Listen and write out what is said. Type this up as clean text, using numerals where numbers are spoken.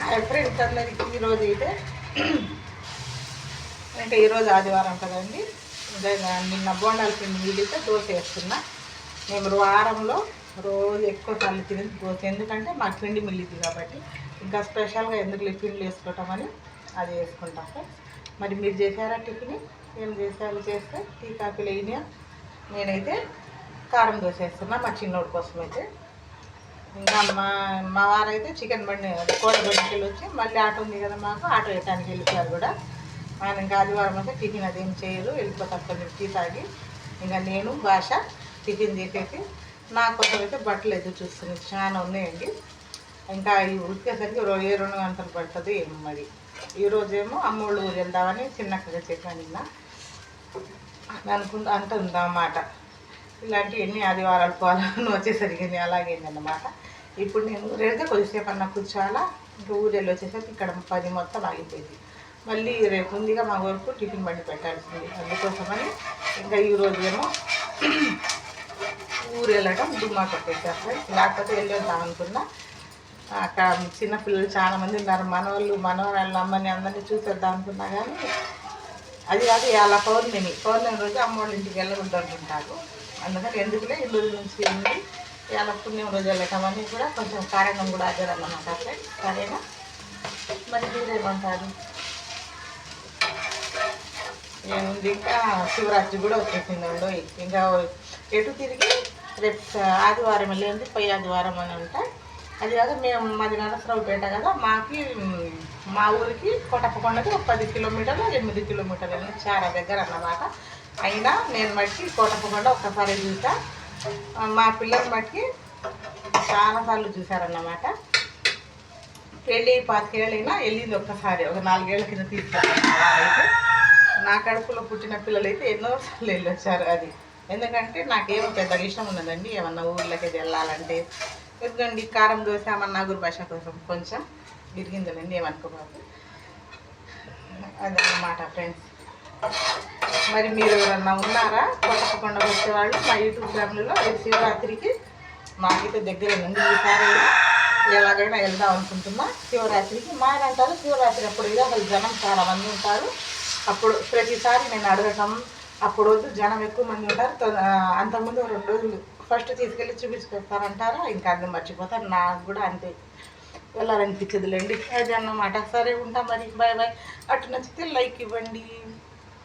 Friends అందరికి ఈరోజు అయితే ఇంకా ఈరోజు ఆదివారం కదండి. ఇంకా నిన్న బోండాల పిండి వీడితే దోశ వేస్తున్నా. మేము వారంలో రోజు ఎక్కువ సార్లు తినేది దోశ, ఎందుకంటే మాకు పిండి మిల్లిద్ది కాబట్టి. ఇంకా స్పెషల్గా ఎందుకు పిండిలు వేసుకోవటమని అది వేసుకుంటాం ఫ్రెండ్స్. మరి మీరు చేశారా టిఫిన్? ఏం చేసారు? చేస్తే టీ కాఫీలు అయినా. నేనైతే కారం దోశ వేస్తున్నా మా చిన్నోడి కోసం అయితే. ఇంకా మా వారైతే చికెన్ బండి కోట బండికి వెళ్ళి వచ్చి మళ్ళీ ఆటో ఉంది కదా మాకు, ఆటో వేయటానికి వెళ్ళిపోయారు కూడా. ఆయన ఇంకా ఆదివారం అయితే టిఫిన్ అదేం చేయరు, వెళ్ళిపోతారు కొంచెం టీ తాగి. ఇంకా నేను భాష టిఫిన్ చేసేసి నా కోసం అయితే బట్టలు ఎదురు చూస్తున్నాయి, చాలా ఉన్నాయండి. ఇంకా ఈ ఉతికేసరికి 2 గంటలు పడుతుంది మరి. ఈరోజేమో అమ్మోళ్ళు ఊరు వెళ్దామని చిన్నక్కగా చెప్పాను నిన్న అంటుందన్నమాట. ఇలాంటివి ఎన్ని ఆదివారాలు పోవాలని వచ్చేసరికి అలాగేందన్నమాట. ఇప్పుడు నేను ఊరెళ్తే కొద్దిసేపు అన్న కూర్చోాలా. ఇంకా ఊరెళ్ళి వచ్చేసరికి ఇక్కడ 10 మొత్తం ఆగిపోయింది. మళ్ళీ రేపు ఉందిగా మా వరకు టిఫిన్ బండి పెట్టాల్సింది. అందుకోసమని ఇంకా ఈరోజు ఏమో ఊరు వెళ్ళడం దుమ్మా కొట్టేసారు. లేకపోతే వెళ్ళేద్దాం అనుకున్నా. అక్కడ చిన్నపిల్లలు చాలామంది ఉన్నారు, మనవాళ్ళు అమ్మని అందరినీ చూసేద్దాం అనుకున్నా. కానీ అది కాదు, ఇలా పౌర్ణమి రోజు అమ్మోళ్ళ ఇంటికి వెళ్ళకూడదు అంటుంటారు. అందుకని ఎందుకులే ఇల్లు నుంచి ఉంది ఇలా పుణ్యం రోజు వెళ్ళటమని కూడా కొంచెం కారణం కూడా అదేనమాట. సరేనా? మరి మీరేమంటారు? ఏముంది, ఇంకా శివరాత్రి కూడా వచ్చేసిందండి. ఇంకా ఎటు తిరిగి రేపు ఆదివారం వెళ్ళేది పై ఆదివారం అని ఉంటాయి. అది కాక మాది నరసరావుపేట కదా, మా ఊరికి కోటప్పకొండకి 10 కిలోమీటర్లు 8 కిలోమీటర్లు చాలా దగ్గర అన్నమాట. అయినా నేను మట్టికి కోటప్పకొండ ఒక్కసారి చూసా, మా పిల్లల మట్టికి చాలాసార్లు చూశారన్నమాట. పెళ్ళి 25 ఏళ్ళైనా వెళ్ళింది ఒక్కసారి, ఒక 4 ఏళ్ల కింద తీసుకెళ్ళాను. వాళ్ళైతే నా కడుపులో పుట్టిన పిల్లలైతే ఎన్నోసార్లు వెళ్ళొచ్చారు. అది ఎందుకంటే నాకేమో పెద్దగా ఇష్టం ఉన్నదండి ఏమన్నా ఊర్లకి వెళ్ళాలంటే. ఎందుకండి కారం దోశ మన నాగూరు భాష కోసం కొంచెం విరిగిందండి, ఏమనుకోబాదు. అదన్నమాట ఫ్రెండ్స్. మరి మీరు ఎవరన్నా ఉన్నారా కోటప్పకొండ వచ్చేవాళ్ళు? మా యూట్యూబ్ ఫ్యామిలీలో రేపు శివరాత్రికి మాకైతే దగ్గర ఉంది. ఈసారి ఎలాగైనా వెళ్దాం అనుకుంటున్నా శివరాత్రికి. మా ఆయన అంటారు శివరాత్రి అప్పుడు ఇదే అసలు జనం చాలా మంది ఉంటారు. అప్పుడు ప్రతిసారి నేను అడగటం, అప్పుడు వద్దు జనం ఎక్కువ మంది ఉంటారు, అంతకుముందు 2 రోజులు ఫస్ట్ తీసుకెళ్ళి చూపించుకొస్తారంటారా, ఇంకా అన్ని మర్చిపోతారు. నాకు కూడా అంతే వెళ్ళాలనిపించదులేండి. అది అన్నమాట. సరే ఉంటా మరి, బాయ్ బాయ్. అటు నచ్చితే లైక్ ఇవ్వండి.